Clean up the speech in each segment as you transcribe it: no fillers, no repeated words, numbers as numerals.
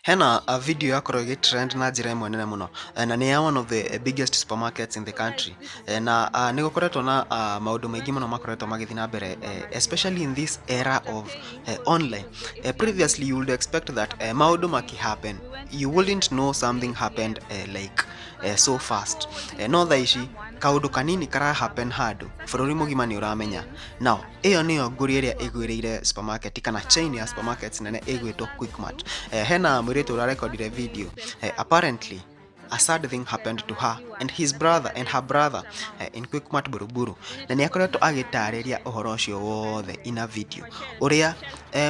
Hena a video yakorwo trend na njira imwe nene muno na ni one of the biggest supermarkets in the country na ni gukoretwo na maundu maingi muno makoretwo magithii na mbere especially in this era of online. Previously you would expect that maundu maki happen, you wouldn't know something happened like so fast. No thaici kaundu kanini kara happen handu bururi mugima ni uramenya. Now iyo niyo nguri iria igwiriire supermarket kana chain ya supermarkets nene igwitwo QUICKMART. Hena mwiretu ura recordire video. Apparently a sad thing happened to her and his brother and her brother in QUICKMART Buruburu. Na ni akoretwo agitariria uhoro ucio wothe in a video uria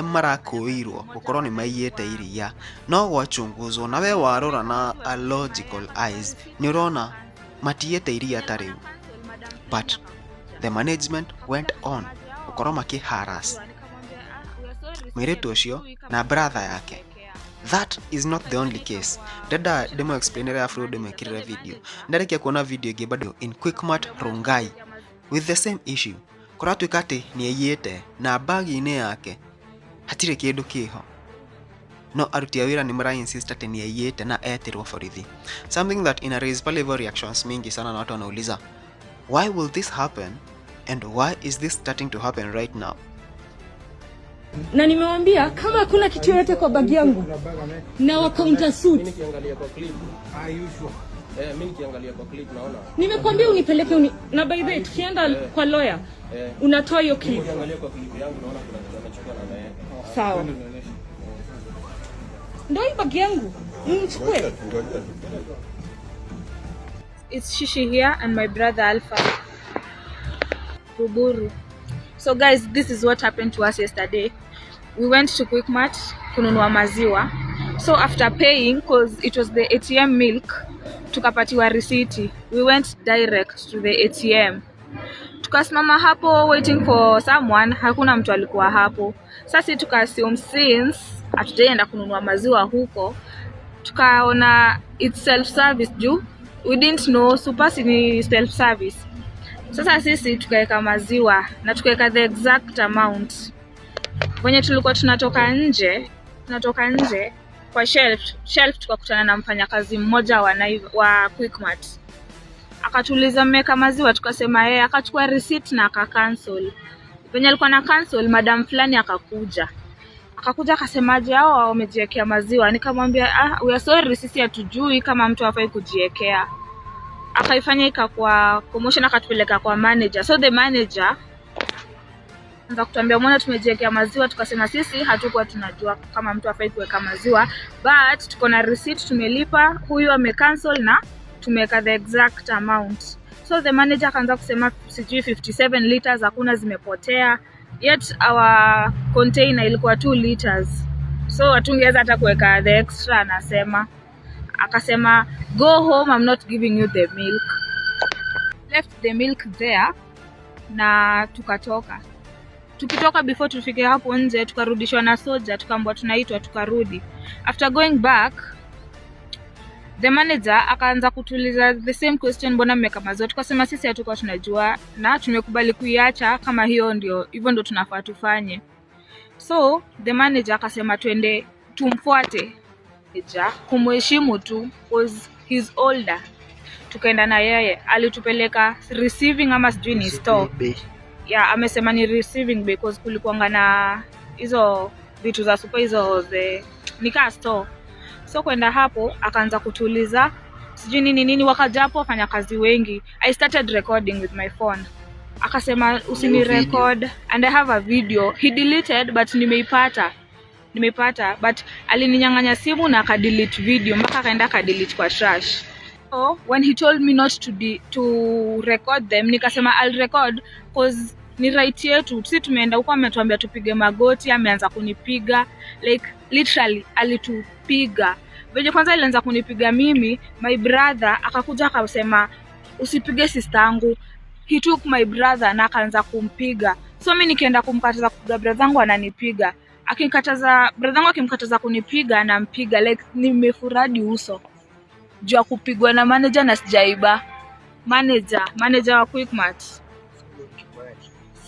marakuirwo gukorwo ni maiyete iria no gwachunguzwo na we warora na a logical eyes ni urona matiyete iria ta riu, but the management went on gukorwo makiharas mwiretu ucio na brother yake. That is not the only case. Dada demo explainer afro demo kirira video. Ndareke kuona video ingi bado in QUICKMART Rongai with the same issue. Kuratu ikate ni ayete na bagi ine yake hatire kindu kiho. No aruti a wira ni mara insist ati ni ayete na etirwo borithi. Something that in a raise pale reactions mingi sana na watu wanauliza, why will this happen and why is this starting to happen right now? Na nimewambia kama hakuna kitu yote kwa bagi yangu na wa counter suit. Nikiangalia kwa clip. Mimi nikiangalia kwa clip naona. Nimekwambia unipeleke na by the way tukienda kwa lawyer unatoa hiyo clip. Nikiangalia kwa clip yangu naona kuna kitu amechukua na naye. Sawa. Ndio hii bagi yangu. Mchukue. It's Shishi here and my brother Alpha. Buburu. So guys, this is what happened to us yesterday. We went to QUICKMART kununua maziwa. So after paying, cause it was the ATM milk, tukapatiwa receipt. We went direct to the ATM. Tukasimama hapo waiting for someone, hakuna mtu alikuwa hapo. Sasa tukaassume since hatujaenda kununua maziwa huko, tukaona it's self service juu. We didn't know Supasi ni self service. Sasa sisi tukaweka maziwa na tukaweka the exact amount. Wenye tulikuwa tunatoka nje kwa shelf tukakutana na mfanyakazi mmoja wa QUICKMART. Akatuliza mmeka maziwa, tukasema yeye, akachukua receipt na akacancel. Wenye alikuwa na cancel, madam fulani akakuja akasemaje hao wamejiwekea maziwa. Nikamwambia we are sorry, sisi hatujui kama mtu hafai kujiwekea. Akaifanya ikakuwa commotion, akatupeleka kwa manager. So the manager anza kutuambia mbona tumejiwekea maziwa, tukasema sisi hatukuwa tunajua kama mtu afai kuweka maziwa, but tuko na receipt, tumelipa, huyu amecancel na tumeweka the exact amount. So the manager akaanza kusema sijui 57 liters hakuna zimepotea, yet our container ilikuwa 2 liters. So hatungeweza hata kuweka the extra. Anasema akasema go home, I'm not giving you the milk. Left the milk there na tukitoka before tufike hapo nje tukarudishwa na soja, tukaambiwa tunaitwa, tukarudi. After going back, the manager akaanza kutuliza the same question, mbona mmeka maziwa? Tukasema sisi hatukuwa tunajua na tumekubali kuiacha kama hivyo ndio tunafaa tufanye. So the manager akasema twende tumfuate kumheshimu tu because he's older. Tukaenda na yeye, alitupeleka receiving ama sijui ni store. Yeah, amesema ni receiving because kulikuwa na hizo vitu za super hizo nika store. So kwenda hapo akaanza kutuliza sijui nini wakaja hapo wafanya kazi wengi. I started recording with my phone. Akasema usini record and I have a video. He deleted but nimeipata but alininyang'anya simu na akadelete video mpaka akaenda akadelete kwa trash. So when he told me not to record them, nikasema I'll record cause ni right yetu. Sisi tumeenda huko, ametuambia tupige magoti, ameanza kunipiga like literally alitupiga. Veje kwanza alianza kunipiga mimi, my brother akakuja akasema usipige sister yangu. He took my brother na akaanza kumpiga. So mimi nikienda kumkataza kupiga brother yangu ananipiga. Brother yangu akimkataza kunipiga anampiga like nimefuradi uso. Jua kupigwa na manager na sijaiba. Manager wa QUICKMART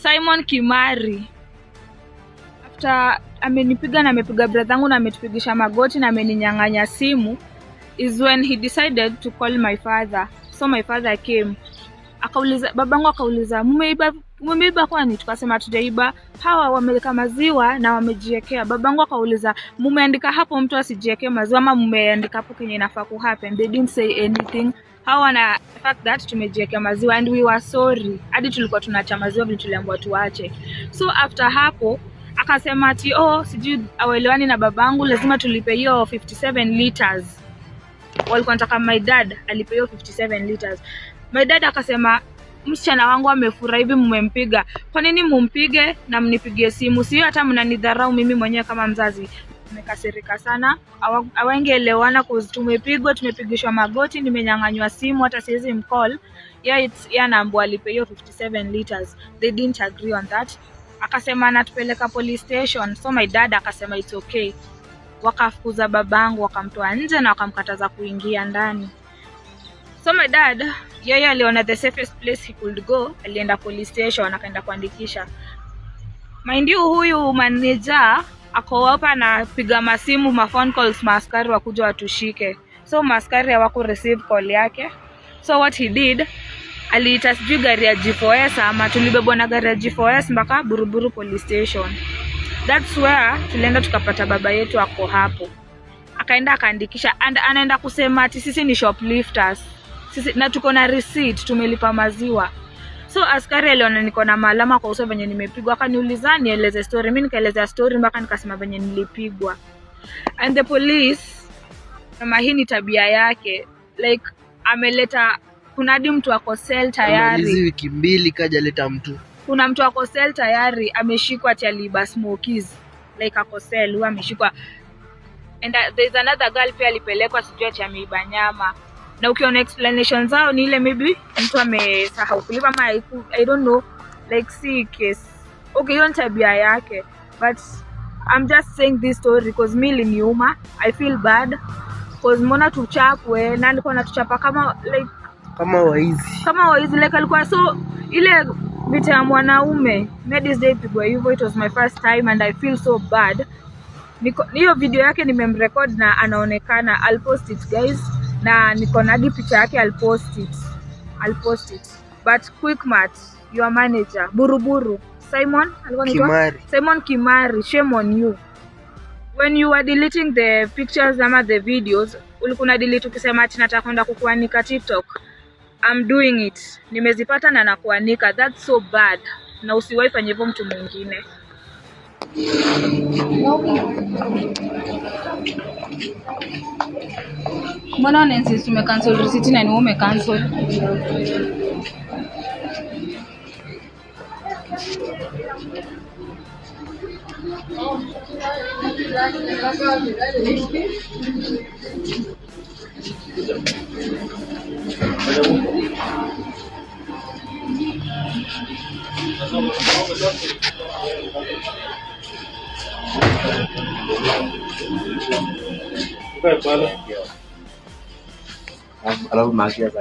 Simon Kimari. amenipiga na amepiga brother yangu na ametupigisha magoti na ameninyang'anya simu is when he decided to call my father. So my father came. Babangu akauliza, "Mmeiba kwani?" Tukasema tujaiba. Hawa wameweka maziwa na wamejiwekea. Babangu akauliza, "Mmeandika hapo mtu asijiwekee maziwa ama mmeandika hapo kenye inafaa ku happen?" They didn't say anything. Hawa na fact that tumejiwekea maziwa and we were sorry. Hadi tulikuwa tunaacha maziwa vile tuliambiwa tuache. So after hapo akasema ati sijui awelewani na babangu, lazima tulipe hiyo 57 liters. Walikuwa wanataka my dad alipe hiyo 57 liters. My dad akasema, "Msichana wangu amefura hivi mmempiga. Kwa nini mumpige na mnipigie simu? Sio hata mnanidharau mimi mwenyewe kama mzazi." Nimekasirika sana. Hawangeelewana cause tumepigishwa magoti, nimenyang'anywa simu, hata siwezi mcall. Yeah, anaambiwa alipe hiyo 57 liters. They didn't agree on that. Akasema anatupeleka police station. So my dad akasema it's okay. Wakafukuza babangu, wakamtoa nje na wakamkataza kuingia ndani. So my dad, yeye aliona the safest place he could go, alienda police station akaenda kuandikisha. Mind you, huyu manager ako hapa na piga masimu, phone calls maaskari wakuja watushike. So maaskari hawako receive call yake. So what he did, aliita sijui gari ya G4S ama tulibebwa na gari ya G4S mpaka Buruburu police station. That's where tulienda tukapata baba yetu ako hapo. Akaenda akaandikisha and anaenda kusema ati sisi ni shoplifters. Sisi na tuko na receipt, tumelipa maziwa. So askari aliona niko na maalama kwa uso venye nimepigwa, akaniuliza nieleze story. Mimi nikaeleza story mpaka nikasema venye nilipigwa. And the police, kama hii ni tabia yake, like ameleta, kuna hadi mtu ako cell tayari. Hizi wiki 2 kaja leta mtu. Kuna mtu ako cell tayari ameshikwa ati aliba smokies. Like ako cell huwa ameshikwa. And there's another girl pia alipelekwa sijui ati ameiba nyama. Na ukiona explanation zao ni ile maybe mtu amesahau kulipa ama I don't know, like see case. Okay, hiyo tabia yake. But I'm just saying this story because me iliniuma. I feel bad because mbona tuchapwe na alikuwa anatuchapa kama like kama waizi like alikuwa so ile vita ya mwanaume. Ladies Day pigwa hivyo. It was my first time and I feel so bad. Hiyo video yake nimemrecord na anaonekana. I'll post it guys. Na niko na hadi picha yake. I'll post it. But QUICKMART, your manager, Buruburu, Simon Kimari, shame on you. When you were deleting the pictures ama the videos, ulikuwa delete ukisema ati nataka kwenda kukuanika TikTok. I'm doing it. Nimezipata na nakuanika. That's so bad. Na usiwahi fanya hivyo mtu mwingine. Mbona unainsist umecancel receipt na ni wewe umecancel? Alafu magia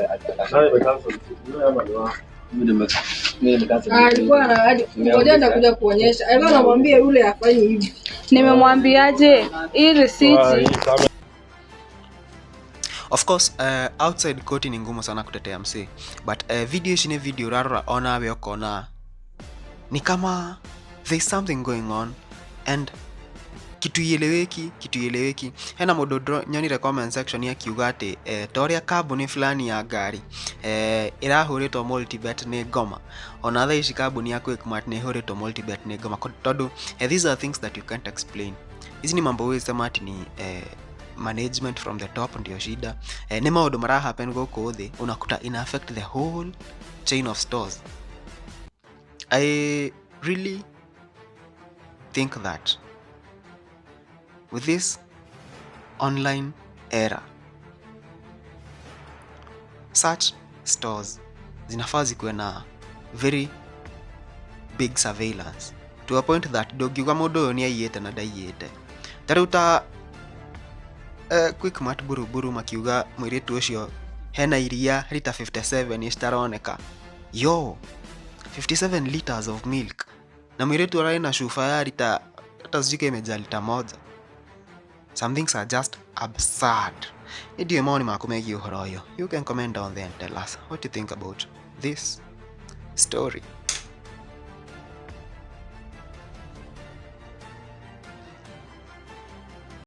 alikuwa hadi ngoja ndakuja kuonyesha. Alikuwa anamwambia yule afanye hivi. Nimemwambiaje hii receipt? Of course, outside court ni ngumu sana kutetea msee, but video rara ona we okona ni kama there's something going on and kitu ieleweki. Hena mododo nyonire comment section ya kiugate toria kabuni fulani ya gari irahuritwo multibet ni ngoma, ona tha ici kabuni ya QUICKMART ni huritwo multibet ni ngoma, tondu these are things that you can't explain. Hizi ni mambo wewe sema ati ni management from the top ndio shida. Ni maundu mara happen goko thi unakuta ina affect the whole chain of stores. I really think that with this online era, such stores zinafaa zikuwe na very big surveillance to a point that dogiuga mundu ni aiyete na ndaiyete. Taruta QUICKMART Buruburu makiuga mwiritu ucio hena iria lita 57 istaroneka. Yo, 57 liters of milk. Na mwiritu arai na shufa ya lita hata sijui imejaa lita moja. Some things are just absurd. Ndio maoni maku megiĩ ũhoro ũyũ. You can comment down there and tell us what you think about this story.